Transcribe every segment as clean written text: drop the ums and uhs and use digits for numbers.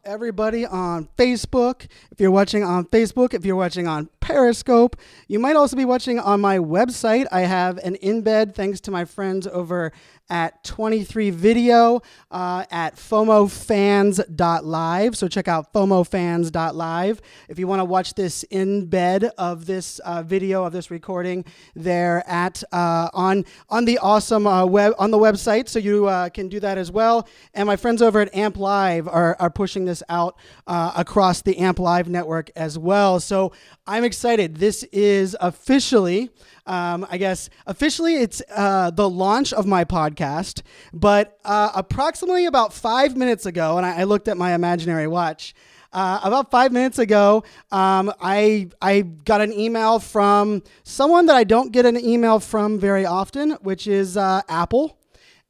everybody on Facebook. If you're watching on Facebook, if you're watching on Periscope, you might also be watching on my website. I have an embed thanks to my friends over at 23 Video at FOMOfans.live. So check out FOMOfans.live. If you want to watch this embed of this video of this recording there at on the awesome web on the website, so you can do that as well. And my friends over at Amp Live are pushing this out across the Amp Live network as well. So I'm excited. This is officially, officially it's the launch of my podcast, but approximately about 5 minutes ago, and I looked at my imaginary watch, about 5 minutes ago, I got an email from someone that I don't get an email from very often, which is Apple.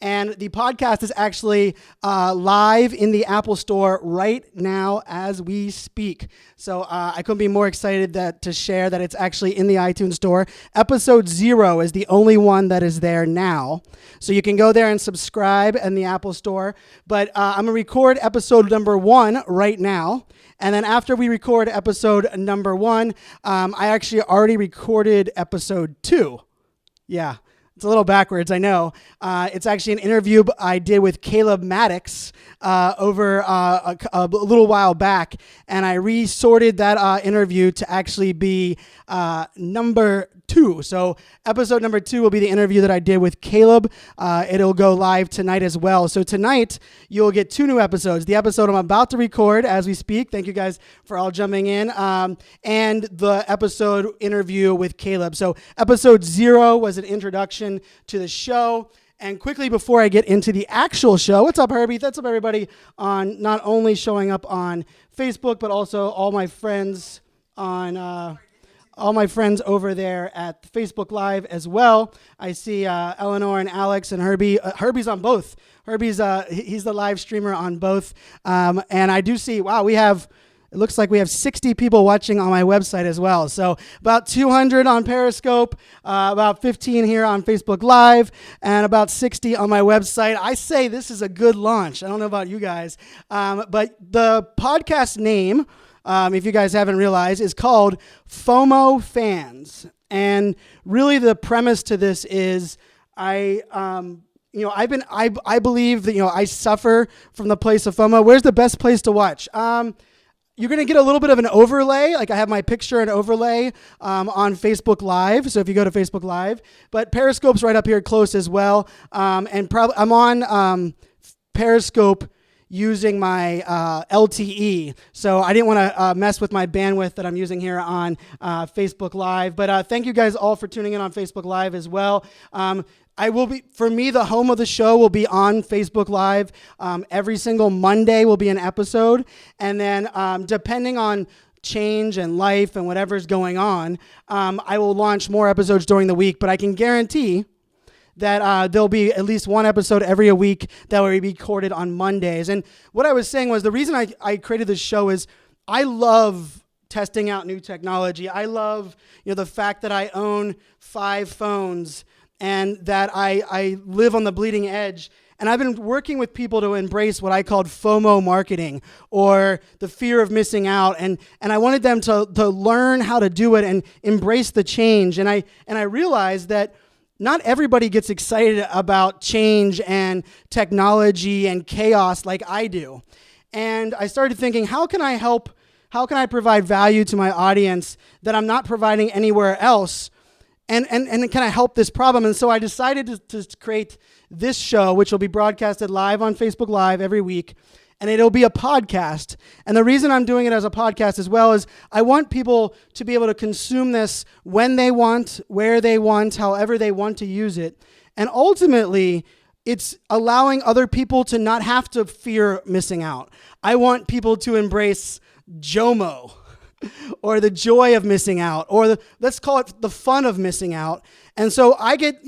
And the podcast is actually live in the Apple Store right now as we speak. So I couldn't be more excited to share that it's actually in the iTunes Store. Episode 0 is the only one that is there now. So you can go there and subscribe in the Apple Store. But I'm going to record episode number 1 right now. And then after we record episode number 1, I actually already recorded episode 2. Yeah. It's a little backwards, I know. It's actually an interview I did with Caleb Maddox over a little while back, and I resorted that interview to actually be number 2. So episode number 2 will be the interview that I did with Caleb. It'll go live tonight as well. So tonight, you'll get 2 new episodes. The episode I'm about to record as we speak. Thank you guys for all jumping in. And the episode interview with Caleb. So episode 0 was an introduction to the show. And quickly before I get into the actual show, what's up, Herbie? What's up, everybody? On not only showing up on Facebook, but also all my friends on all my friends over there at Facebook Live as well. I see Eleanor and Alex and Herbie. Herbie's on both. Herbie's he's the live streamer on both. And I do see, wow, it looks like we have 60 people watching on my website as well. So about 200 on Periscope, about 15 here on Facebook Live, and about 60 on my website. I say this is a good launch. I don't know about you guys, but the podcast name, if you guys haven't realized, is called FOMO Fans. And really the premise to this is I believe that, I suffer from the place of FOMO. Where's the best place to watch? You're going to get a little bit of an overlay. Like I have my picture and overlay on Facebook Live. So if you go to Facebook Live, but Periscope's right up here close as well. And probably I'm on Periscope using my LTE. So I didn't want to mess with my bandwidth that I'm using here on Facebook Live. But thank you guys all for tuning in on Facebook Live as well. For me, the home of the show will be on Facebook Live. Every single Monday will be an episode. And then depending on change and life and whatever's going on, I will launch more episodes during the week. But I can guarantee that there'll be at least one episode every week that will be recorded on Mondays. And what I was saying was the reason I created this show is I love testing out new technology. I love the fact that I own 5 phones and that I live on the bleeding edge. And I've been working with people to embrace what I called FOMO marketing, or the fear of missing out. And I wanted them to learn how to do it and embrace the change. And I realized that not everybody gets excited about change and technology and chaos like I do. And I started thinking, how can I help? How can I provide value to my audience that I'm not providing anywhere else? And can I help this problem? And so I decided to create this show, which will be broadcasted live on Facebook Live every week. And it'll be a podcast. And the reason I'm doing it as a podcast as well is I want people to be able to consume this when they want, where they want, however they want to use it. And ultimately, it's allowing other people to not have to fear missing out. I want people to embrace JOMO, or the joy of missing out, or let's call it the fun of missing out. And so I get,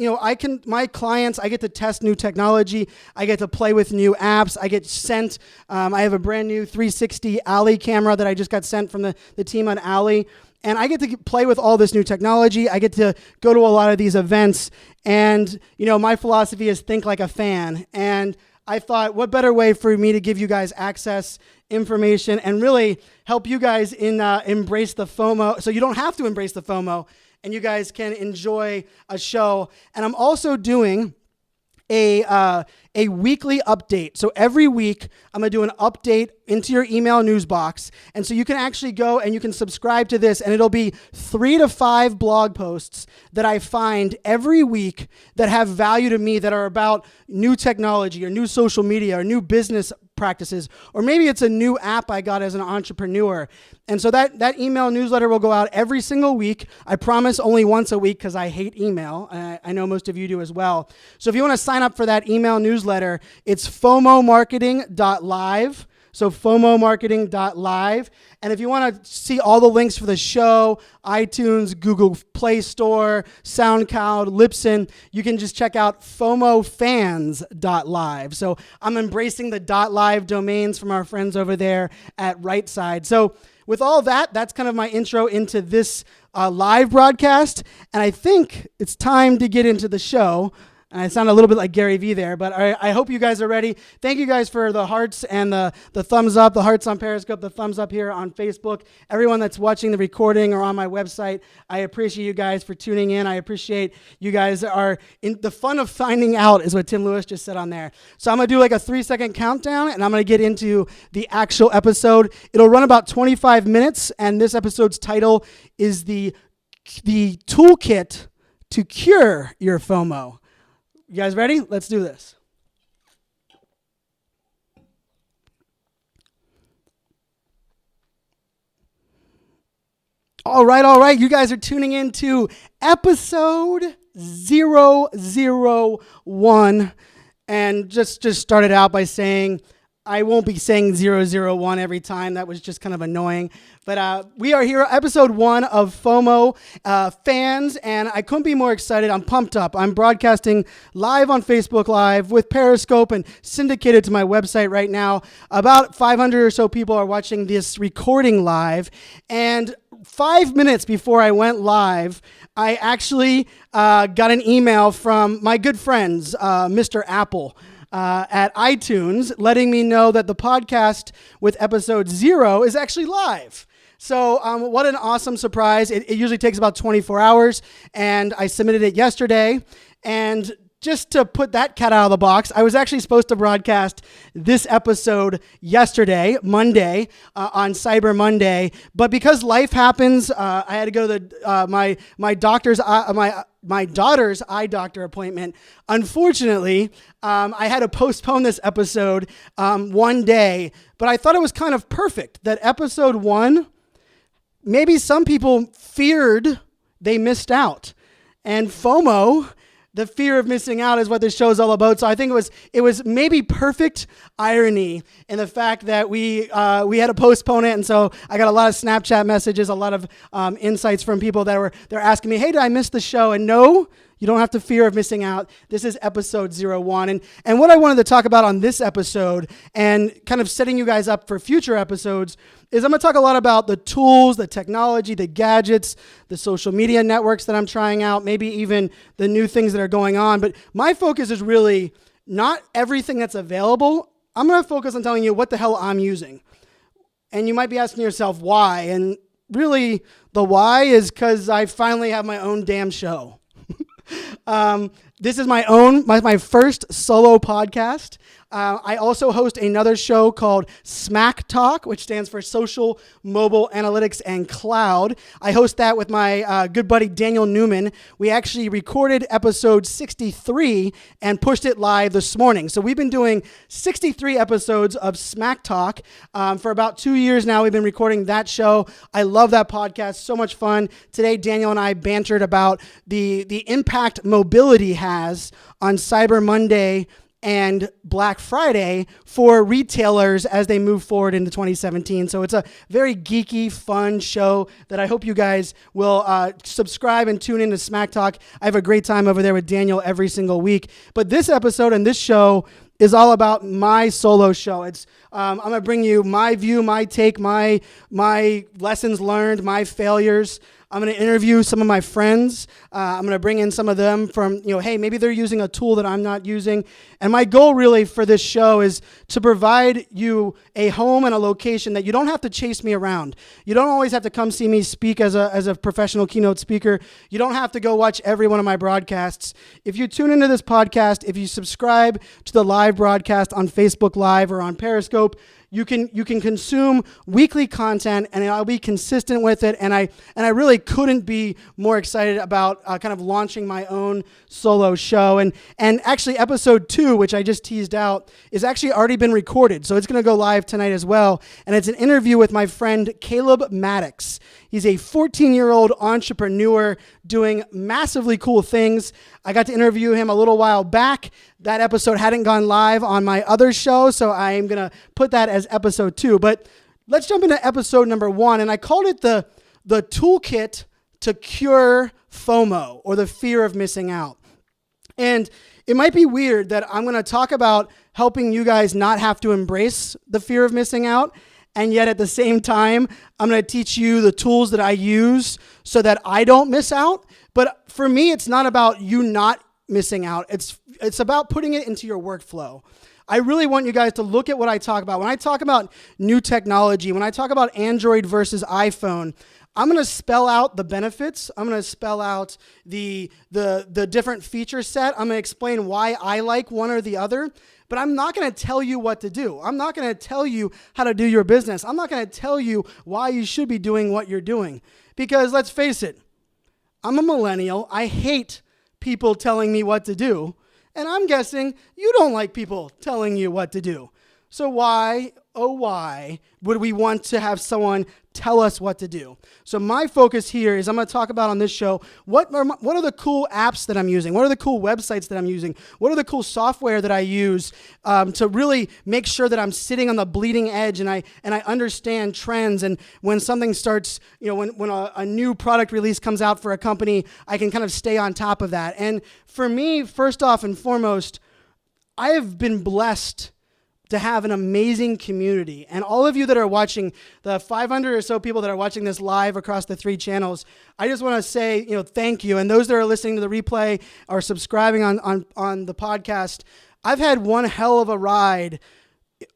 my clients, I get to test new technology. I get to play with new apps. I get sent, I have a brand new 360 Alley camera that I just got sent from the team on Alley. And I get to play with all this new technology. I get to go to a lot of these events. And, my philosophy is think like a fan. And I thought, what better way for me to give you guys access, information, and really help you guys embrace the FOMO, so you don't have to embrace the FOMO, and you guys can enjoy a show. And I'm also doing a weekly update. So every week, I'm going to do an update into your email news box. And so you can actually go and you can subscribe to this, and it'll be 3 to 5 blog posts that I find every week that have value to me, that are about new technology or new social media or new business practices, or maybe it's a new app I got as an entrepreneur. And so that email newsletter will go out every single week. I promise only once a week because I hate email. I know most of you do as well. So if you want to sign up for that email newsletter, it's FOMOmarketing.live. So FOMOmarketing.live. And if you want to see all the links for the show, iTunes, Google Play Store, SoundCloud, Libsyn, you can just check out FOMOfans.live. So I'm embracing the .live domains from our friends over there at Right Side. So with all that, that's kind of my intro into this live broadcast. And I think it's time to get into the show. And I sound a little bit like Gary V there, but I hope you guys are ready. Thank you guys for the hearts and the thumbs up, the hearts on Periscope, the thumbs up here on Facebook. Everyone that's watching the recording or on my website, I appreciate you guys for tuning in. I appreciate you guys are in the fun of finding out, is what Tim Lewis just said on there. So I'm going to do like a 3-second countdown, and I'm going to get into the actual episode. It'll run about 25 minutes, and this episode's title is the Toolkit to Cure Your FOMO. You guys ready? Let's do this. All right. You guys are tuning in to episode 001. And just started out by saying, I won't be saying 001 every time. That was just kind of annoying. But we are here, episode 1 of FOMO fans, and I couldn't be more excited. I'm pumped up. I'm broadcasting live on Facebook Live with Periscope and syndicated to my website right now. About 500 or so people are watching this recording live. And 5 minutes before I went live, I actually got an email from my good friends, Mr. Apple, at iTunes, letting me know that the podcast with episode 0 is actually live. So what an awesome surprise. It usually takes about 24 hours, and I submitted it yesterday. And just to put that cat out of the box, I was actually supposed to broadcast this episode yesterday, Monday, on Cyber Monday. But because life happens, I had to go to my daughter's eye doctor appointment. Unfortunately, I had to postpone this episode one day. But I thought it was kind of perfect that episode 1, maybe some people feared they missed out. And FOMO, the fear of missing out, is what this show is all about. So I think it was maybe perfect irony in the fact that we had to postpone it. And so I got a lot of Snapchat messages, a lot of insights from people they're asking me, hey, did I miss the show? And no, you don't have to fear of missing out. This is episode 01. And what I wanted to talk about on this episode, and kind of setting you guys up for future episodes, is I'm going to talk a lot about the tools, the technology, the gadgets, the social media networks that I'm trying out, maybe even the new things that are going on. But my focus is really not everything that's available. I'm going to focus on telling you what the hell I'm using. And you might be asking yourself why. And really, the why is because I finally have my own damn show. This is my first solo podcast. I also host another show called Smack Talk, which stands for Social, Mobile, Analytics, and Cloud. I host that with my good buddy Daniel Newman. We actually recorded episode 63 and pushed it live this morning. So we've been doing 63 episodes of Smack Talk for about 2 years now. We've been recording that show. I love that podcast. So much fun. Today, Daniel and I bantered about the impact mobility has on Cyber Monday and Black Friday for retailers as they move forward into 2017. So it's a very geeky, fun show that I hope you guys will subscribe and tune into Smack Talk. I have a great time over there with Daniel every single week. But this episode and this show is all about my solo show. It's I'm going to bring you my view, my take, my lessons learned, my failures, I'm going to interview some of my friends. I'm going to bring in some of them from, hey, maybe they're using a tool that I'm not using. And my goal really for this show is to provide you a home and a location that you don't have to chase me around. You don't always have to come see me speak as a professional keynote speaker. You don't have to go watch every one of my broadcasts. If you tune into this podcast, if you subscribe to the live broadcast on Facebook Live or on Periscope, you can consume weekly content, and I'll be consistent with it. And I really couldn't be more excited about kind of launching my own solo show. And actually, episode 2, which I just teased out, is actually already been recorded, so it's going to go live tonight as well. And it's an interview with my friend Caleb Maddox. He's a 14-year-old entrepreneur doing massively cool things. I got to interview him a little while back. That episode hadn't gone live on my other show, so I'm going to put that as episode 2. But let's jump into episode number 1, and I called it the Toolkit to Cure FOMO, or the fear of missing out. And it might be weird that I'm going to talk about helping you guys not have to embrace the fear of missing out, and yet at the same time, I'm going to teach you the tools that I use so that I don't miss out. But for me, it's not about you not missing out. It's about putting it into your workflow. I really want you guys to look at what I talk about. When I talk about new technology, when I talk about Android versus iPhone, I'm going to spell out the benefits. I'm going to spell out the different feature set. I'm going to explain why I like one or the other. But I'm not going to tell you what to do. I'm not going to tell you how to do your business. I'm not going to tell you why you should be doing what you're doing. Because let's face it, I'm a millennial. I hate people telling me what to do. And I'm guessing you don't like people telling you what to do. So why, oh why, would we want to have someone tell us what to do? So my focus here is I'm going to talk about on this show, what are the cool apps that I'm using? What are the cool websites that I'm using? What are the cool software that I use to really make sure that I'm sitting on the bleeding edge and I understand trends, and when something starts, when a new product release comes out for a company, I can kind of stay on top of that. And for me, first off and foremost, I have been blessed to have an amazing community. And all of you that are watching, the 500 or so people that are watching this live across the 3 channels, I just want to say, thank you. And those that are listening to the replay or subscribing on the podcast, I've had one hell of a ride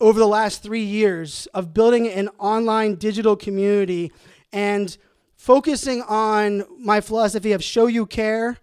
over the last 3 years of building an online digital community and focusing on my philosophy of show you care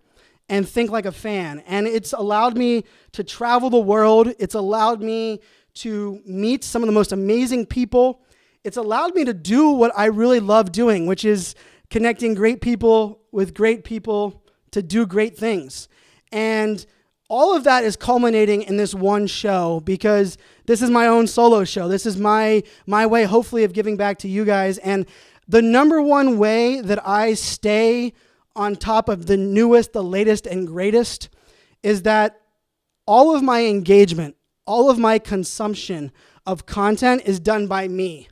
and think like a fan. And it's allowed me to travel the world. It's allowed me to meet some of the most amazing people. It's allowed me to do what I really love doing, which is connecting great people with great people to do great things. And all of that is culminating in this one show, because this is my own solo show. This is my way, hopefully, of giving back to you guys. And the number one way that I stay on top of the newest, the latest, and greatest is that all of my engagement, all of my consumption of content is done by me.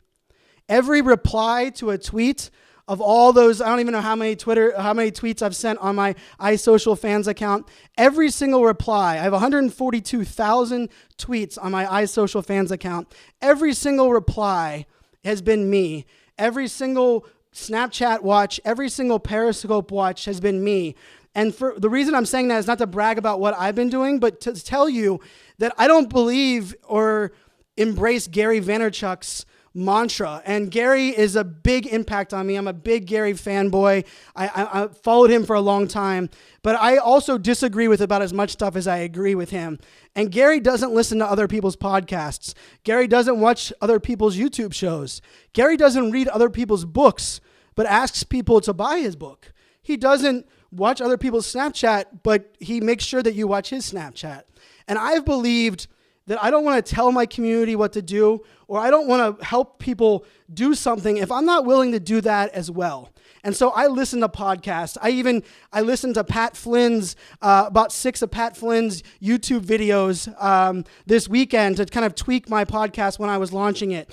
Every reply to a tweet of all those, I don't even know how many tweets I've sent on my iSocial fans account. Every single reply, I have 142,000 tweets on my iSocial fans account. Every single reply has been me. Every single Snapchat watch, every single Periscope watch has been me. And for the reason I'm saying that is not to brag about what I've been doing, but to tell you that I don't believe or embrace Gary Vaynerchuk's mantra. And Gary is a big impact on me. I'm a big Gary fanboy. I followed him for a long time, but I also disagree with about as much stuff as I agree with him. And Gary doesn't listen to other people's podcasts. Gary doesn't watch other people's YouTube shows. Gary doesn't read other people's books, but asks people to buy his book. He doesn't watch other people's Snapchat, but he makes sure that you watch his Snapchat. And I've believed that I don't want to tell my community what to do, or I don't want to help people do something if I'm not willing to do that as well. And so I listen to podcasts. I listened to Pat Flynn's, about 6 of Pat Flynn's YouTube videos this weekend to kind of tweak my podcast when I was launching it.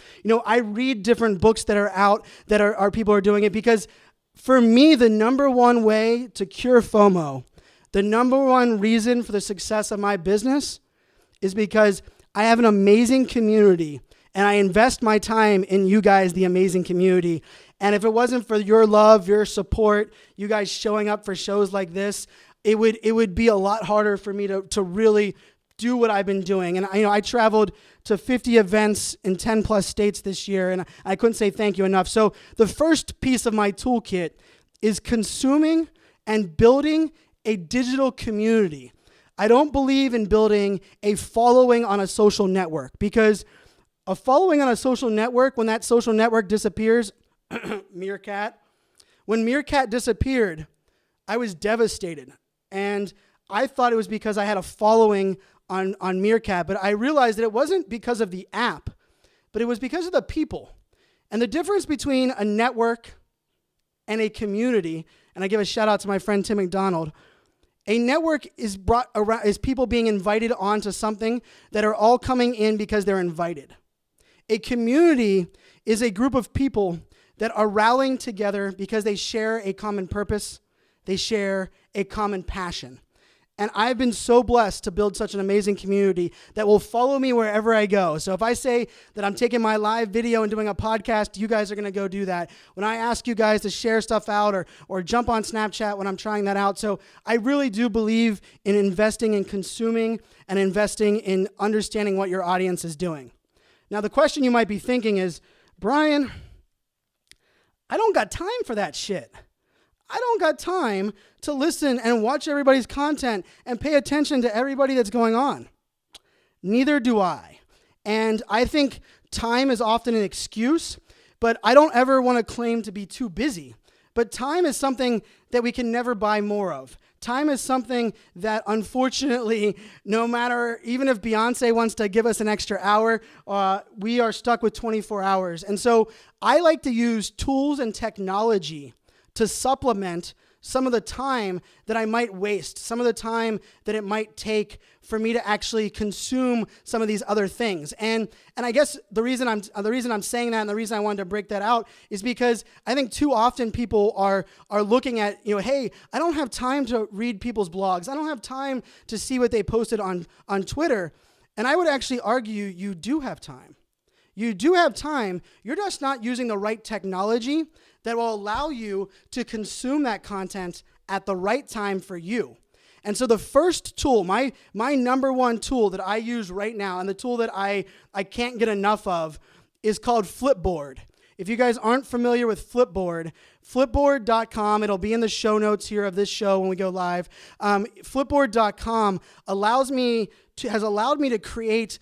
I read different books that are out that are people are doing it, because for me, the number one way to cure FOMO, the number one reason for the success of my business is because I have an amazing community and I invest my time in you guys, the amazing community. And if it wasn't for your love, your support, you guys showing up for shows like this, it would be a lot harder for me to really do what I've been doing. And I traveled to 50 events in 10 plus states this year, and I couldn't say thank you enough. So the first piece of my toolkit is consuming and building a digital community. I don't believe in building a following on a social network, because a following on a social network, when that social network disappears, Meerkat, when Meerkat disappeared, I was devastated. And I thought it was because I had a following on Meerkat, but I realized that it wasn't because of the app, but it was because of the people. And the difference between a network and a community, and I give a shout out to my friend Tim McDonald, a network is brought around, is people being invited onto something that are all coming in because they're invited. A community is a group of people that are rallying together because they share a common purpose, they share a common passion. And I've been so blessed to build such an amazing community that will follow me wherever I go. So if I say that I'm taking my live video and doing a podcast, you guys are going to go do that. When I ask you guys to share stuff out or jump on Snapchat when I'm trying that out. So I really do believe in investing in consuming and investing in understanding what your audience is doing. Now, the question you might be thinking is, Brian, I don't got time for that shit. I don't got time to listen and watch everybody's content and pay attention to everybody that's going on. Neither do I. And I think time is often an excuse, but I don't ever want to claim to be too busy. But time is something that we can never buy more of. Time is something that, unfortunately, no matter, even if Beyonce wants to give us an extra hour, we are stuck with 24 hours. And so I like to use tools and technology to supplement some of the time that I might waste, some of the time that it might take for me to actually consume some of these other things. And I guess the reason I'm saying that, and the reason I wanted to break that out, is because I think too often people are looking at, hey, I don't have time to read people's blogs. I don't have time to see what they posted on Twitter. And I would actually argue you do have time. You do have time. You're just not using the right technology that will allow you to consume that content at the right time for you. And so the first tool, my number one tool that I use right now, and the tool that I can't get enough of, is called Flipboard. If you guys aren't familiar with Flipboard, flipboard.com, it'll be in the show notes here of this show when we go live. Flipboard.com has allowed me to create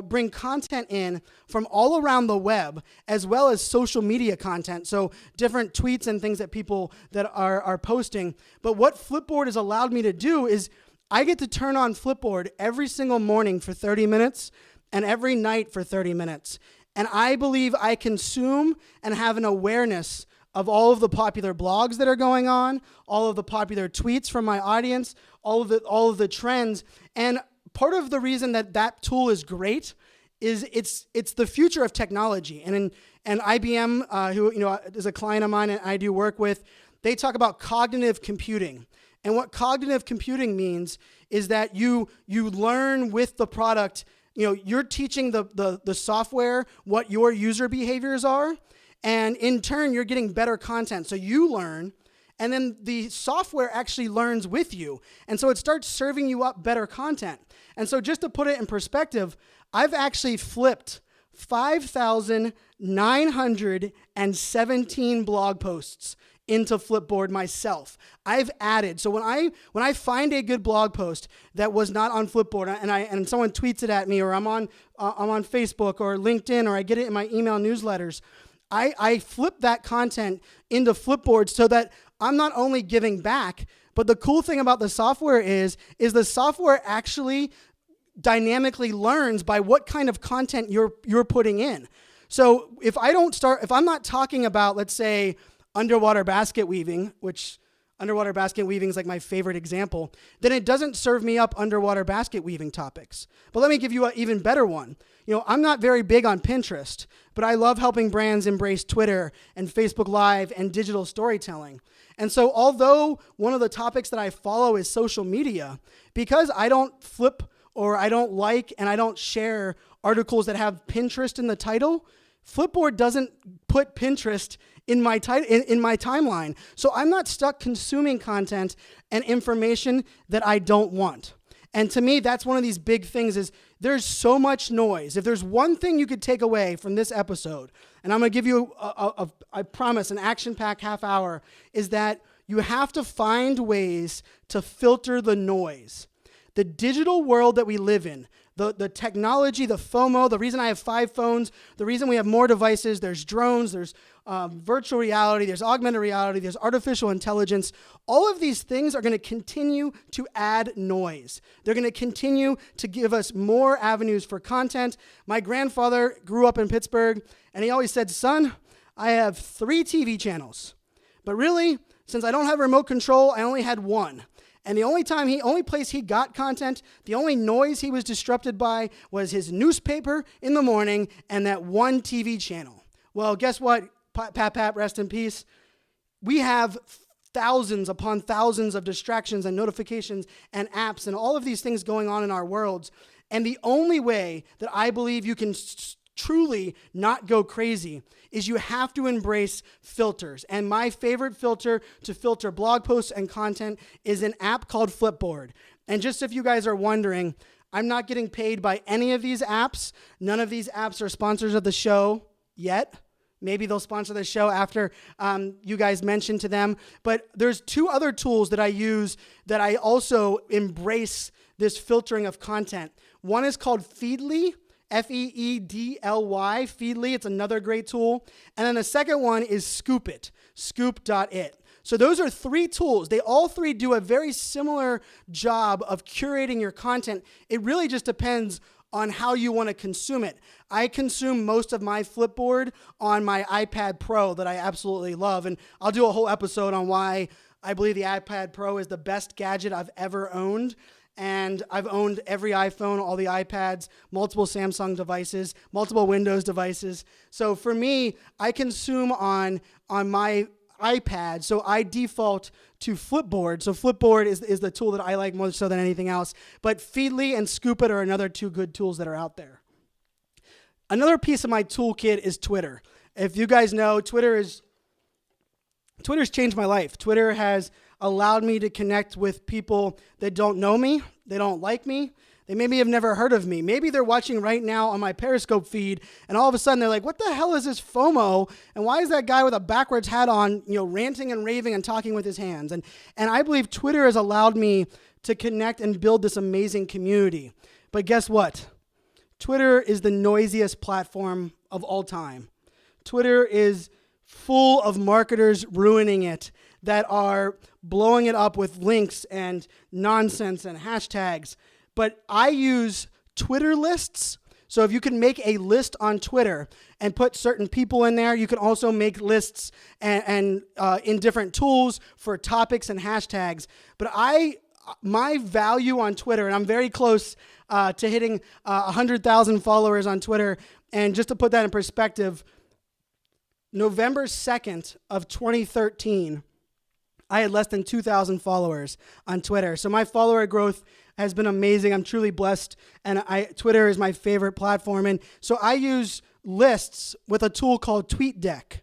bring content in from all around the web, as well as social media content, so different tweets and things that people that are posting. But what Flipboard has allowed me to do is I get to turn on Flipboard every single morning for 30 minutes and every night for 30 minutes. And I believe I consume and have an awareness of all of the popular blogs that are going on, all of the popular tweets from my audience, all of the trends. And part of the reason that tool is great is it's the future of technology. And IBM, who is a client of mine and I do work with, they talk about cognitive computing. And what cognitive computing means is that you learn with the product. You're teaching the software what your user behaviors are, and in turn, you're getting better content. So you learn, and then the software actually learns with you. And so it starts serving you up better content. And so just to put it in perspective, I've actually flipped 5,917 blog posts into Flipboard myself. I've added. So when I find a good blog post that was not on Flipboard, and someone tweets it at me, or I'm on Facebook or LinkedIn, or I get it in my email newsletters, I flip that content into Flipboard so that I'm not only giving back, but the cool thing about the software is the software actually dynamically learns by what kind of content you're putting in. So if I'm not talking about, let's say, underwater basket weaving, which underwater basket weaving is like my favorite example, then it doesn't serve me up underwater basket weaving topics. But let me give you an even better one. I'm not very big on Pinterest, but I love helping brands embrace Twitter and Facebook Live and digital storytelling. And so although one of the topics that I follow is social media, because I don't flip or I don't like and I don't share articles that have Pinterest in the title, Flipboard doesn't put Pinterest in my timeline. So I'm not stuck consuming content and information that I don't want. And to me, that's one of these big things is there's so much noise. If there's one thing you could take away from this episode, and I'm going to give you, I promise, an action-packed half hour, is that you have to find ways to filter the noise. The digital world that we live in, the technology, the FOMO, the reason I have 5 phones, the reason we have more devices, there's drones, there's virtual reality, there's augmented reality, there's artificial intelligence. All of these things are going to continue to add noise. They're going to continue to give us more avenues for content. My grandfather grew up in Pittsburgh, and he always said, son, I have 3 TV channels. But really, since I don't have remote control, I only had 1. And the only place he got content, the only noise he was disrupted by was his newspaper in the morning and that 1 TV channel. Well, guess what? Pap, rest in peace. We have thousands upon thousands of distractions and notifications and apps and all of these things going on in our worlds. And the only way that I believe you can truly not go crazy is you have to embrace filters. And my favorite filter to filter blog posts and content is an app called Flipboard. And just if you guys are wondering, I'm not getting paid by any of these apps. None of these apps are sponsors of the show yet. Maybe they'll sponsor the show after you guys mention to them. But there's 2 other tools that I use that I also embrace this filtering of content. One is called Feedly. Feedly, Feedly, it's another great tool. And then the second one is Scoop.it, scoop.it. So those are 3 tools. They all 3 do a very similar job of curating your content. It really just depends on how you want to consume it. I consume most of my Flipboard on my iPad Pro that I absolutely love. And I'll do a whole episode on why I believe the iPad Pro is the best gadget I've ever owned. And I've owned every iPhone, all the iPads, multiple Samsung devices, multiple Windows devices. So for me, I consume on my iPad, so I default to Flipboard. So Flipboard is the tool that I like more so than anything else. But Feedly and Scoop.it are another 2 good tools that are out there. Another piece of my toolkit is Twitter. If you guys know, Twitter's changed my life. Twitter has allowed me to connect with people that don't know me, they don't like me, they maybe have never heard of me. Maybe they're watching right now on my Periscope feed, and all of a sudden they're like, what the hell is this FOMO? And why is that guy with a backwards hat on, ranting and raving and talking with his hands? And I believe Twitter has allowed me to connect and build this amazing community. But guess what? Twitter is the noisiest platform of all time. Twitter is full of marketers ruining it that are blowing it up with links and nonsense and hashtags. But I use Twitter lists. So if you can make a list on Twitter and put certain people in there, you can also make lists and in different tools for topics and hashtags. But my value on Twitter, and I'm very close to hitting 100,000 followers on Twitter. And just to put that in perspective, November 2nd of 2013, I had less than 2,000 followers on Twitter. So my follower growth has been amazing. I'm truly blessed. And Twitter is my favorite platform. And so I use lists with a tool called TweetDeck.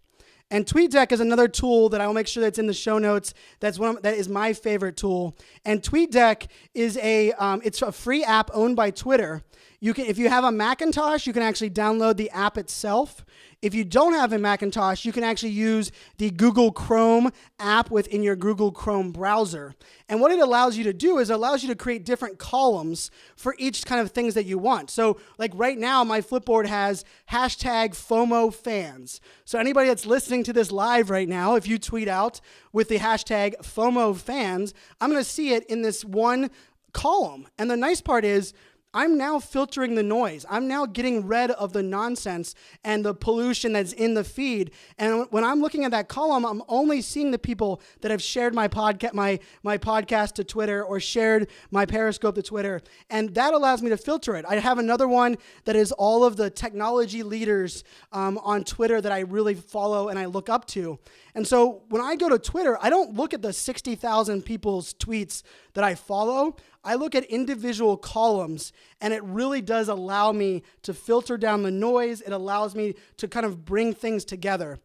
And TweetDeck is another tool that I will make sure that's in the show notes. That is my favorite tool. And TweetDeck is it's a free app owned by Twitter. If you have a Macintosh, you can actually download the app itself. If you don't have a Macintosh, you can actually use the Google Chrome app within your Google Chrome browser. And what it allows you to do is it allows you to create different columns for each kind of things that you want. So like right now, my Flipboard has hashtag FOMO fans. So anybody that's listening to this live right now, if you tweet out with the hashtag FOMO fans, I'm going to see it in this one column. And the nice part is, I'm now filtering the noise. I'm now getting rid of the nonsense and the pollution that's in the feed. And when I'm looking at that column, I'm only seeing the people that have shared my podcast to Twitter or shared my Periscope to Twitter. And that allows me to filter it. I have another one that is all of the technology leaders on Twitter that I really follow and I look up to. And so when I go to Twitter, I don't look at the 60,000 people's tweets that I follow. I look at individual columns, and it really does allow me to filter down the noise. It allows me to kind of bring things together.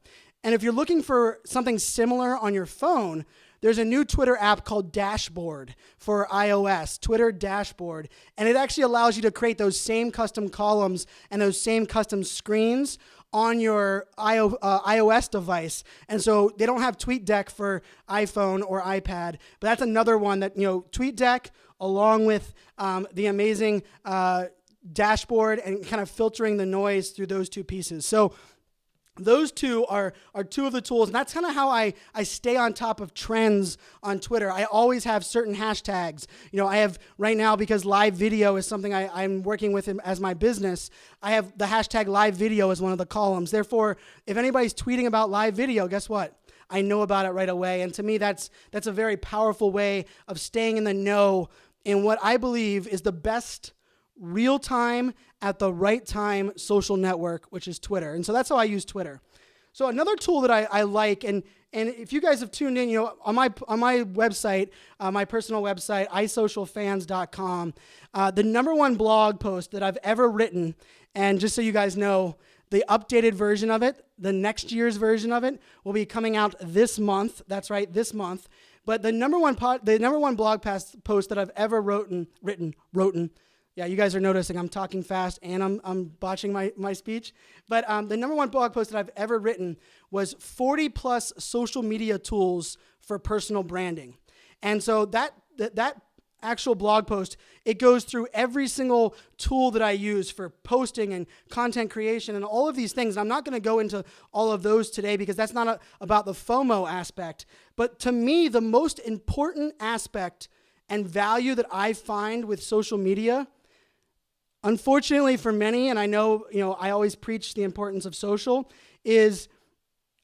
And if you're looking for something similar on your phone, there's a new Twitter app called Dashboard for iOS, Twitter Dashboard, and it actually allows you to create those same custom columns and those same custom screens on your iOS device. And so they don't have TweetDeck for iPhone or iPad, but that's another one that, TweetDeck along with the amazing dashboard and kind of filtering the noise through those two pieces. So those two are two of the tools, and that's kind of how I stay on top of trends on Twitter. I always have certain hashtags. I have right now, because live video is something I'm working with as my business, I have the hashtag live video as one of the columns. Therefore, if anybody's tweeting about live video, guess what? I know about it right away. And to me, that's a very powerful way of staying in the know in what I believe is the best real-time, at the right time social network, which is Twitter. And so that's how I use Twitter. So another tool that I like, and if you guys have tuned in, on my website, my personal website, isocialfans.com, the number one blog post that I've ever written, and just so you guys know, the updated version of it, the next year's version of it, will be coming out this month. That's right, this month. But the number one blog post that I've ever written. Yeah, you guys are noticing I'm talking fast and I'm botching my speech. But the number one blog post that I've ever written was 40 plus social media tools for personal branding. And so that actual blog post, it goes through every single tool that I use for posting and content creation and all of these things. I'm not going to go into all of those today because that's not about the FOMO aspect. But to me, the most important aspect and value that I find with social media, unfortunately for many, and I know, I always preach the importance of social, is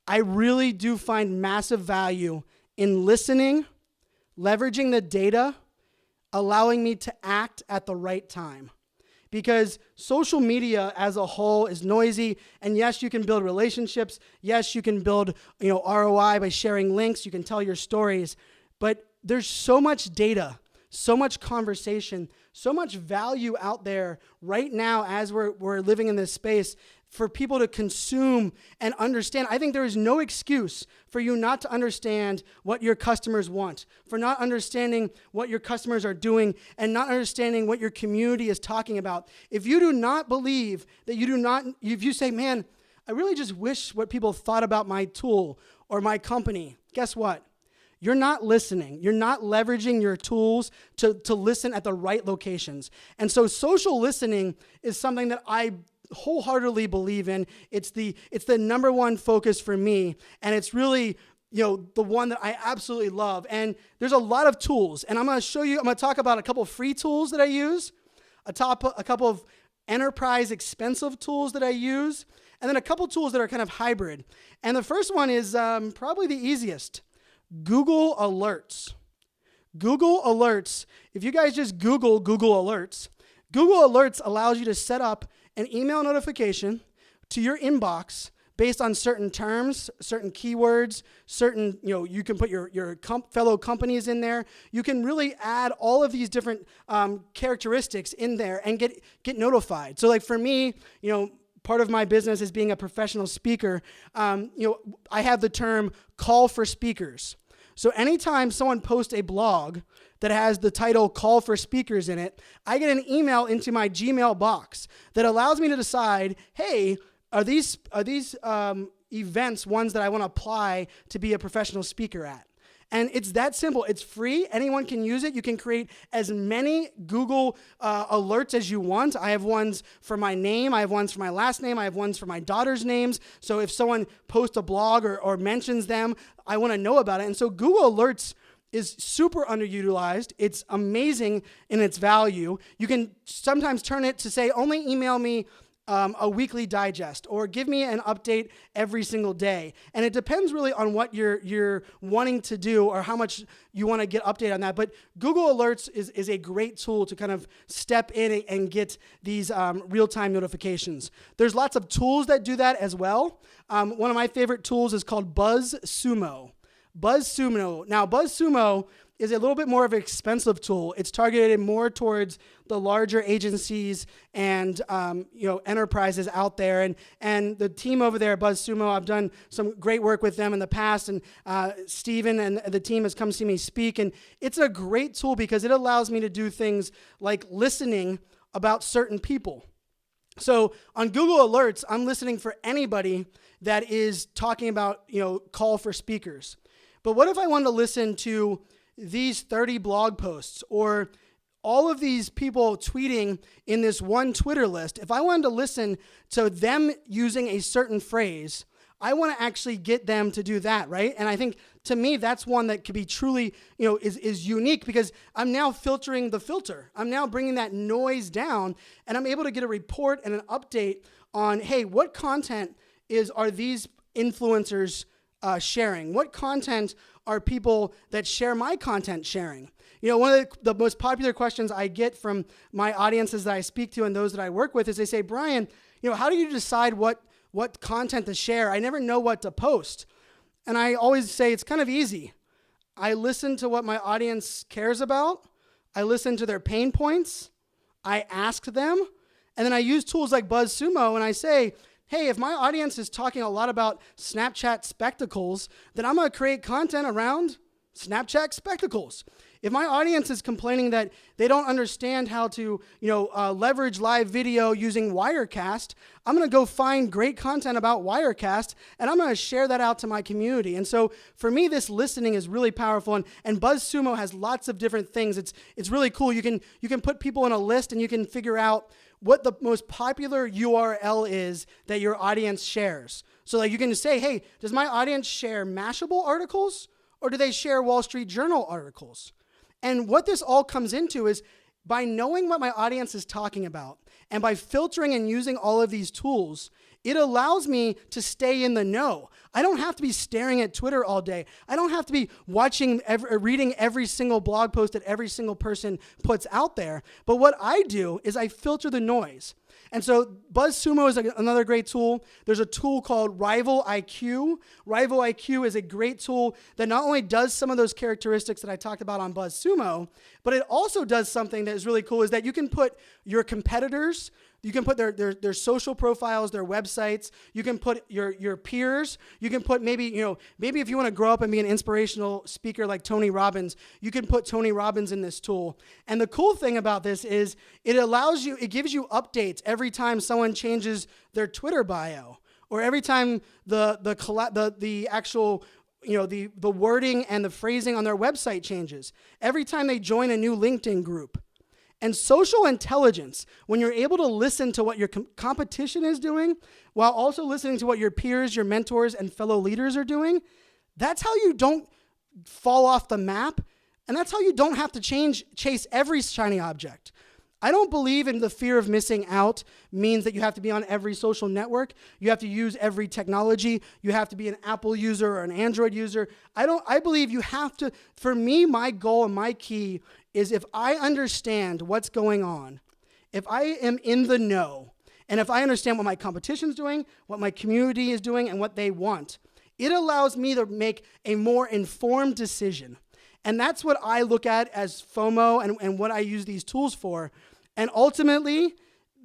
I really do find massive value in listening, leveraging the data, allowing me to act at the right time. Because social media as a whole is noisy, and yes, you can build relationships. Yes, you can build, ROI by sharing links. You can tell your stories, but there's so much data, so much conversation, so much value out there right now as we're living in this space for people to consume and understand. I think there is no excuse for you not to understand what your customers want, for not understanding what your customers are doing, and not understanding what your community is talking about. If you do not believe that if you say, man, I really just wish what people thought about my tool or my company, guess what? You're not listening. You're not leveraging your tools to listen at the right locations. And so social listening is something that I wholeheartedly believe in. It's the number one focus for me. And it's really, the one that I absolutely love. And there's a lot of tools. And I'm going to talk about a couple of free tools that I use, a couple of enterprise expensive tools that I use, and then a couple tools that are kind of hybrid. And the first one is probably the easiest. Google Alerts. Google Alerts, if you guys just Google Alerts, Google Alerts allows you to set up an email notification to your inbox based on certain terms, certain keywords, certain, you can put your fellow companies in there. You can really add all of these different characteristics in there and get notified. So like for me, part of my business is being a professional speaker. I have the term call for speakers. So anytime someone posts a blog that has the title call for speakers in it, I get an email into my Gmail box that allows me to decide, hey, are these events ones that I want to apply to be a professional speaker at? And it's that simple. It's free. Anyone can use it. You can create as many Google alerts as you want. I have ones for my name. I have ones for my last name. I have ones for my daughter's names. So if someone posts a blog or mentions them, I want to know about it. And so Google Alerts is super underutilized. It's amazing in its value. You can sometimes turn it to say, only email me a weekly digest, or give me an update every single day. And it depends really on what you're wanting to do or how much you want to get updated on that. But Google Alerts is a great tool to kind of step in and get these real-time notifications. There's lots of tools that do that as well. One of my favorite tools is called BuzzSumo. BuzzSumo. Now, BuzzSumo is a little bit more of an expensive tool. It's targeted more towards the larger agencies and enterprises out there. And the team over there at BuzzSumo, I've done some great work with them in the past, and Steven and the team has come see me speak. And it's a great tool because it allows me to do things like listening about certain people. So on Google Alerts, I'm listening for anybody that is talking about, call for speakers. But what if I wanted to listen to these 30 blog posts or all of these people tweeting in this one Twitter list? If I wanted to listen to them using a certain phrase, I want to actually get them to do that, right? And I think, to me, that's one that could be truly, is unique because I'm now filtering the filter. I'm now bringing that noise down, and I'm able to get a report and an update on, hey, what content are these influencers sharing? What content are people that share my content sharing? One of the most popular questions I get from my audiences that I speak to and those that I work with is they say, Brian, how do you decide what content to share? I never know what to post. And I always say it's kind of easy. I listen to what my audience cares about. I listen to their pain points. I ask them. And then I use tools like BuzzSumo and I say, hey, if my audience is talking a lot about Snapchat spectacles, then I'm going to create content around Snapchat spectacles. If my audience is complaining that they don't understand how to, leverage live video using Wirecast, I'm going to go find great content about Wirecast, and I'm going to share that out to my community. And so for me, this listening is really powerful, and BuzzSumo has lots of different things. It's really cool. You can put people in a list, and you can figure out what the most popular URL is that your audience shares. So like you can say, hey, does my audience share Mashable articles, or do they share Wall Street Journal articles? And what this all comes into is by knowing what my audience is talking about and by filtering and using all of these tools, it allows me to stay in the know. I don't have to be staring at Twitter all day. I don't have to be reading every single blog post that every single person puts out there. But what I do is I filter the noise. And so BuzzSumo is another great tool. There's a tool called Rival IQ. Rival IQ is a great tool that not only does some of those characteristics that I talked about on BuzzSumo, but it also does something that is really cool, is that you can put your competitors, you can put their social profiles, their websites. You can put your peers. You can put maybe if you want to grow up and be an inspirational speaker like Tony Robbins, you can put Tony Robbins in this tool. And the cool thing about this is it gives you updates every time someone changes their Twitter bio, or every time the actual the wording and the phrasing on their website changes, every time they join a new LinkedIn group. And social intelligence, when you're able to listen to what your competition is doing, while also listening to what your peers, your mentors, and fellow leaders are doing, that's how you don't fall off the map, and that's how you don't have to chase every shiny object. I don't believe in the fear of missing out means that you have to be on every social network. You have to use every technology. You have to be an Apple user or an Android user. I believe you have to. For me, my goal and my key is if I understand what's going on, if I am in the know, and if I understand what my competition's doing, what my community is doing, and what they want, it allows me to make a more informed decision. And that's what I look at as FOMO and what I use these tools for. And ultimately,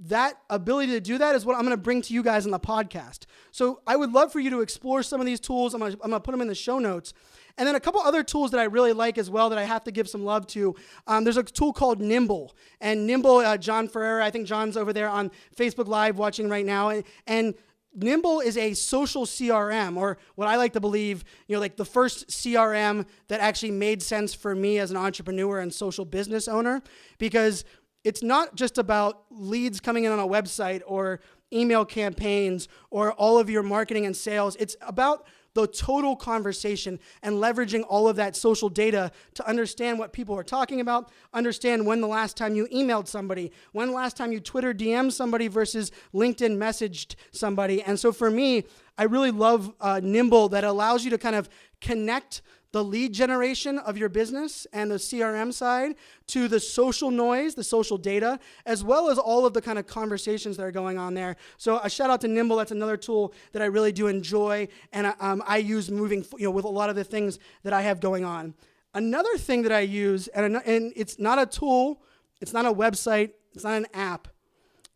that ability to do that is what I'm going to bring to you guys on the podcast. So I would love for you to explore some of these tools. I'm going to put them in the show notes. And then a couple other tools that I really like as well that I have to give some love to. There's a tool called Nimble. And Nimble, John Ferreira, I think John's over there on Facebook Live watching right now. And Nimble is a social CRM, or what I like to believe, like the first CRM that actually made sense for me as an entrepreneur and social business owner, because it's not just about leads coming in on a website or email campaigns or all of your marketing and sales. It's about the total conversation and leveraging all of that social data to understand what people are talking about, understand when the last time you emailed somebody, when the last time you Twitter DM'd somebody versus LinkedIn messaged somebody. And so for me, I really love Nimble, that allows you to kind of connect the lead generation of your business and the CRM side to the social noise, the social data, as well as all of the kind of conversations that are going on there. So a shout out to Nimble. That's another tool that I really do enjoy, and I use moving, with a lot of the things that I have going on. Another thing that I use, and it's not a tool, it's not a website, it's not an app.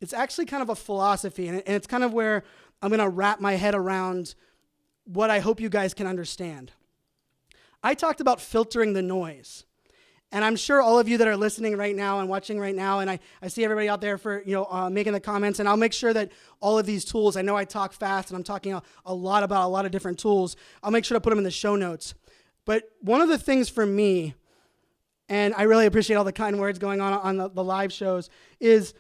It's actually kind of a philosophy, and it's kind of where I'm going to wrap my head around what I hope you guys can understand. I talked about filtering the noise. And I'm sure all of you that are listening right now and watching right now, and I see everybody out there for making the comments, and I'll make sure that all of these tools, I know I talk fast and I'm talking a lot about a lot of different tools. I'll make sure to put them in the show notes. But one of the things for me, and I really appreciate all the kind words going on the live shows, is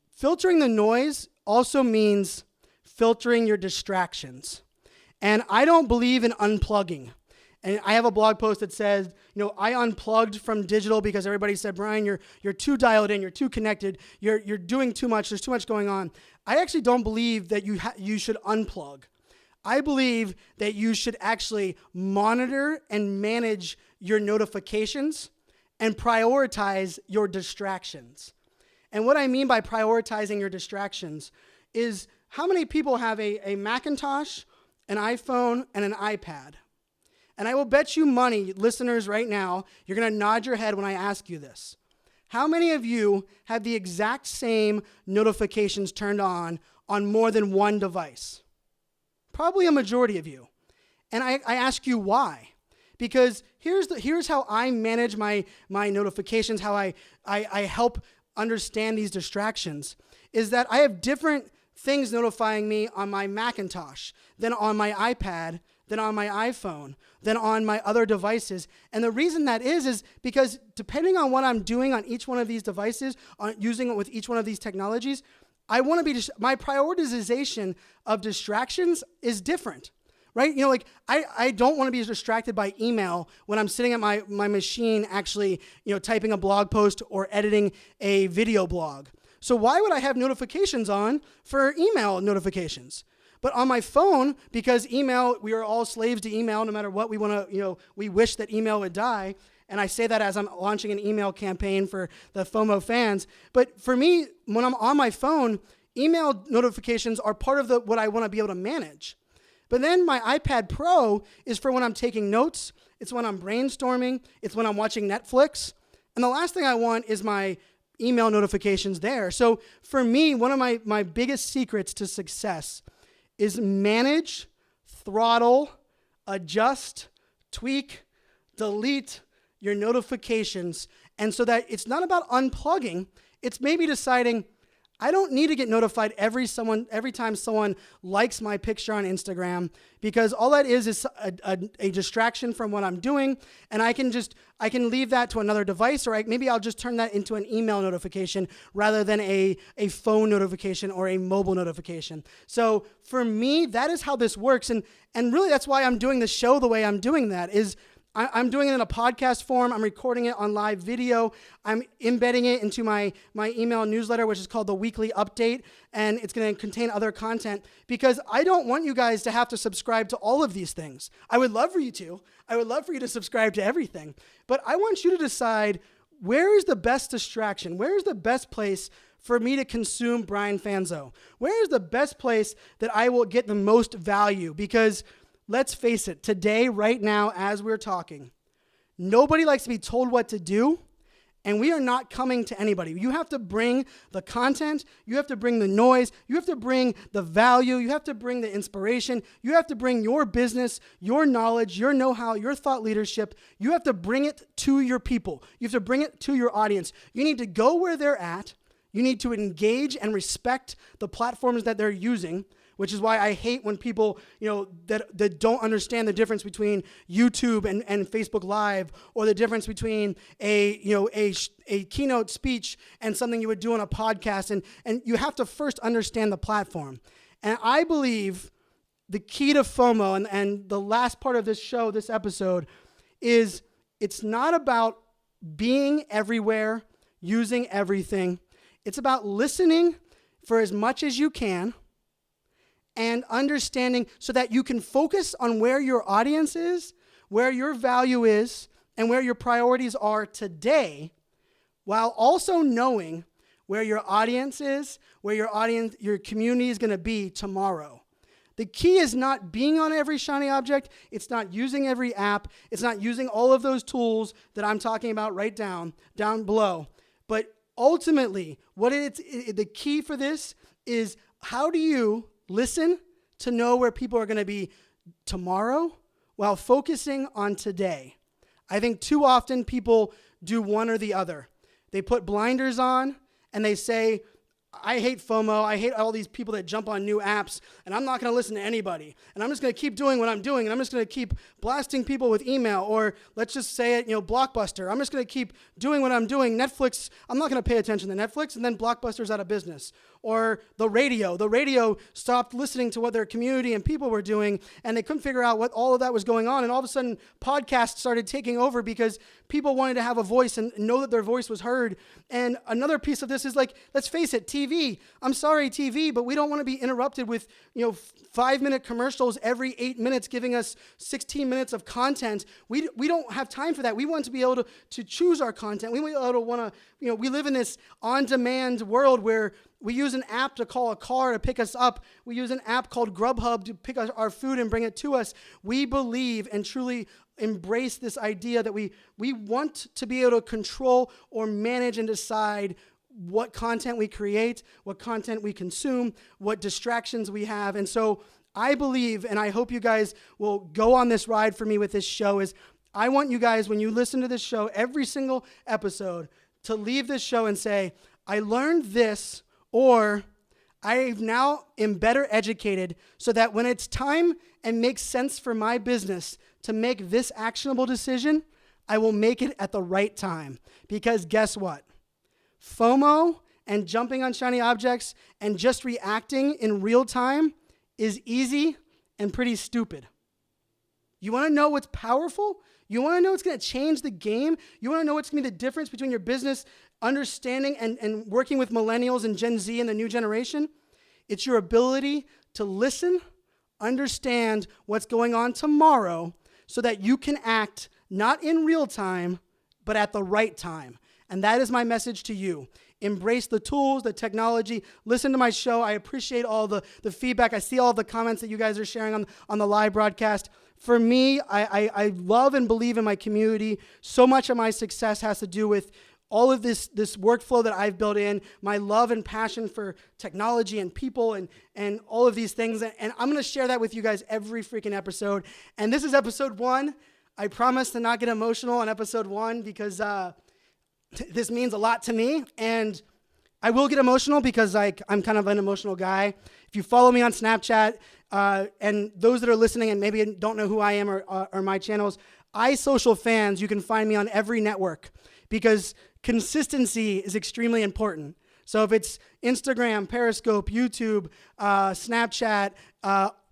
filtering the noise also means filtering your distractions. And I don't believe in unplugging. And I have a blog post that says, I unplugged from digital because everybody said, Brian, you're too dialed in, you're too connected, you're doing too much, there's too much going on. I actually don't believe that you should unplug. I believe that you should actually monitor and manage your notifications and prioritize your distractions. And what I mean by prioritizing your distractions is how many people have a Macintosh, an iPhone, and an iPad? And I will bet you money, listeners, right now, you're going to nod your head when I ask you this. How many of you have the exact same notifications turned on more than one device? Probably a majority of you. And I ask you why. Because here's how I manage my notifications, how I help understand these distractions, is that I have different things notifying me on my Macintosh than on my iPad, than on my iPhone, than on my other devices. And the reason that is because depending on what I'm doing on each one of these devices, on using it with each one of these technologies, my prioritization of distractions is different, right? I don't want to be distracted by email when I'm sitting at my machine actually, typing a blog post or editing a video blog. So why would I have notifications on for email notifications? But on my phone, because email, we are all slaves to email no matter what we want to, we wish that email would die. And I say that as I'm launching an email campaign for the FOMO fans. But for me, when I'm on my phone, email notifications are part of what I want to be able to manage. But then my iPad Pro is for when I'm taking notes. It's when I'm brainstorming. It's when I'm watching Netflix. And the last thing I want is my email notifications there. So for me, one of my biggest secrets to success is manage, throttle, adjust, tweak, delete your notifications. And so that it's not about unplugging, it's maybe deciding, I don't need to get notified every time someone likes my picture on Instagram, because all that is a distraction from what I'm doing, and I can leave that to another device, or maybe I'll just turn that into an email notification rather than a phone notification or a mobile notification. So for me, that is how this works, and really that's why I'm doing the show the way I'm doing that is. I'm doing it in a podcast form. I'm recording it on live video. I'm embedding it into my email newsletter, which is called the Weekly Update, and it's going to contain other content because I don't want you guys to have to subscribe to all of these things. I would love for you to. I would love for you to subscribe to everything, but I want you to decide where is the best distraction? Where is the best place for me to consume Brian Fanzo? Where is the best place that I will get the most value? Because let's face it, today, right now, as we're talking, nobody likes to be told what to do, and we are not coming to anybody. You have to bring the content, you have to bring the noise, you have to bring the value, you have to bring the inspiration, you have to bring your business, your knowledge, your know-how, your thought leadership. You have to bring it to your people. You have to bring it to your audience. You need to go where they're at. You need to engage and respect the platforms that they're using, which is why I hate when people, that don't understand the difference between YouTube and Facebook Live, or the difference between a keynote speech and something you would do on a podcast. And you have to first understand the platform. And I believe the key to FOMO and the last part of this show, this episode, is it's not about being everywhere, using everything. It's about listening for as much as you can, and understanding so that you can focus on where your audience is, where your value is, and where your priorities are today, while also knowing where your audience is, where your community is going to be tomorrow. The key is not being on every shiny object. It's not using every app. It's not using all of those tools that I'm talking about right down below. But ultimately, the key for this is, how do you listen to know where people are going to be tomorrow while focusing on today? I think too often people do one or the other. They put blinders on and they say, I hate FOMO. I hate all these people that jump on new apps, and I'm not going to listen to anybody. And I'm just going to keep doing what I'm doing, and I'm just going to keep blasting people with email, or let's just say it, Blockbuster. I'm just going to keep doing what I'm doing. Netflix, I'm not going to pay attention to Netflix, and then Blockbuster's out of business. Or the radio. The radio stopped listening to what their community and people were doing, and they couldn't figure out what all of that was going on. And all of a sudden, podcasts started taking over because people wanted to have a voice and know that their voice was heard. And another piece of this is, like, let's face it, TV. I'm sorry, TV, but we don't want to be interrupted with 5-minute commercials every 8 minutes giving us 16 minutes of content. We don't have time for that. We want to be able to choose our content. We we live in this on-demand world where we use an app to call a car to pick us up. We use an app called Grubhub to pick our food and bring it to us. We believe and truly embrace this idea that we want to be able to control or manage and decide what content we create, what content we consume, what distractions we have. And so I believe, and I hope you guys will go on this ride for me with this show, is I want you guys, when you listen to this show, every single episode, to leave this show and say, I learned this, or I now am better educated so that when it's time and makes sense for my business to make this actionable decision, I will make it at the right time. Because guess what? FOMO and jumping on shiny objects and just reacting in real time is easy and pretty stupid. You want to know what's powerful? You want to know what's going to change the game? You want to know what's going to be the difference between your business understanding and working with millennials and Gen Z and the new generation? It's your ability to listen, understand what's going on tomorrow so that you can act not in real time, but at the right time. And that is my message to you. Embrace the tools, the technology. Listen to my show. I appreciate all the feedback. I see all the comments that you guys are sharing on the live broadcast. For me, I love and believe in my community. So much of my success has to do with all of this workflow that I've built in, my love and passion for technology and people and all of these things. And I'm going to share that with you guys every freaking episode. And this is episode 1. I promise to not get emotional on episode 1 because this means a lot to me. And I will get emotional because I'm kind of an emotional guy. If you follow me on Snapchat, and those that are listening and maybe don't know who I am or my channels, iSocial Fans, you can find me on every network because consistency is extremely important. So if it's Instagram, Periscope, YouTube, Snapchat,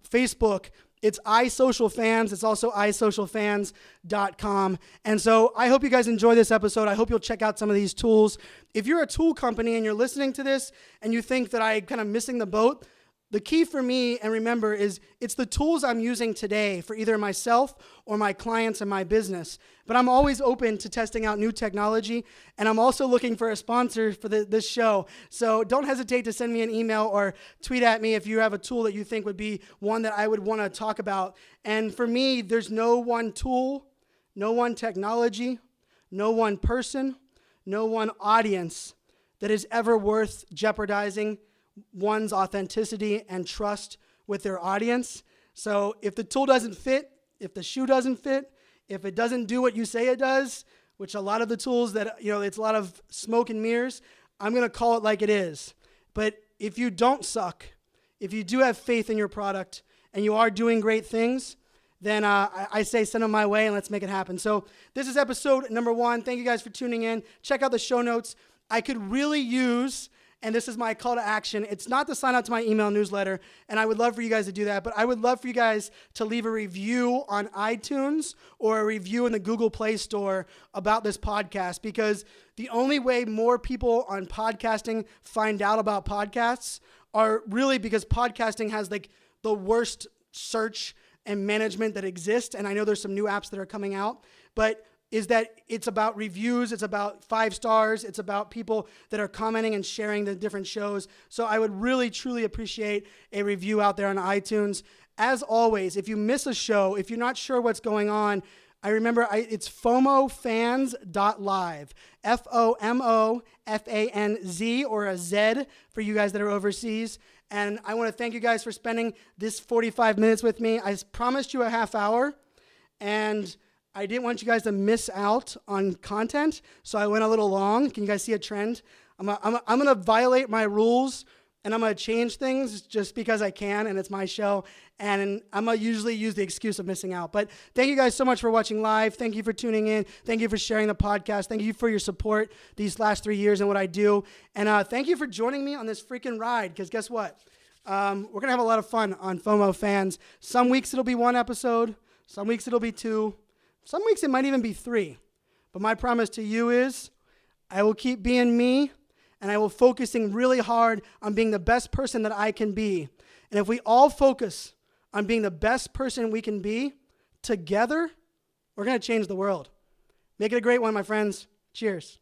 Facebook, it's iSocial Fans. It's also isocialfans.com. And so I hope you guys enjoy this episode. I hope you'll check out some of these tools. If you're a tool company and you're listening to this and you think that I'm kind of missing the boat, the key for me, and remember, is it's the tools I'm using today for either myself or my clients and my business. But I'm always open to testing out new technology, and I'm also looking for a sponsor for this show. So don't hesitate to send me an email or tweet at me if you have a tool that you think would be one that I would want to talk about. And for me, there's no one tool, no one technology, no one person, no one audience that is ever worth jeopardizing one's authenticity and trust with their audience. So if the tool doesn't fit, if the shoe doesn't fit, if it doesn't do what you say it does, which a lot of the tools that, it's a lot of smoke and mirrors, I'm going to call it like it is. But if you don't suck, if you do have faith in your product and you are doing great things, then I say send them my way and let's make it happen. So this is episode number 1. Thank you guys for tuning in. Check out the show notes. I could really use, and this is my call to action, it's not to sign up to my email newsletter, and I would love for you guys to do that, but I would love for you guys to leave a review on iTunes or a review in the Google Play Store about this podcast, because the only way more people on podcasting find out about podcasts are really because podcasting has like the worst search and management that exists, and I know there's some new apps that are coming out, but is that it's about reviews, it's about 5 stars, it's about people that are commenting and sharing the different shows. So I would really, truly appreciate a review out there on iTunes. As always, if you miss a show, if you're not sure what's going on, it's FOMOfans.live, FOMOFANZ, or a Z for you guys that are overseas. And I want to thank you guys for spending this 45 minutes with me. I promised you a half hour, and I didn't want you guys to miss out on content, so I went a little long. Can you guys see a trend? I'm going to violate my rules, and I'm going to change things just because I can, and it's my show, and I'm going to usually use the excuse of missing out. But thank you guys so much for watching live. Thank you for tuning in. Thank you for sharing the podcast. Thank you for your support these last 3 years and what I do. And thank you for joining me on this freaking ride, because guess what? We're going to have a lot of fun on FOMO Fans. Some weeks it'll be 1 episode. Some weeks it'll be 2. Some weeks it might even be 3. But my promise to you is I will keep being me, and I will focusing really hard on being the best person that I can be. And if we all focus on being the best person we can be together, we're going to change the world. Make it a great one, my friends. Cheers.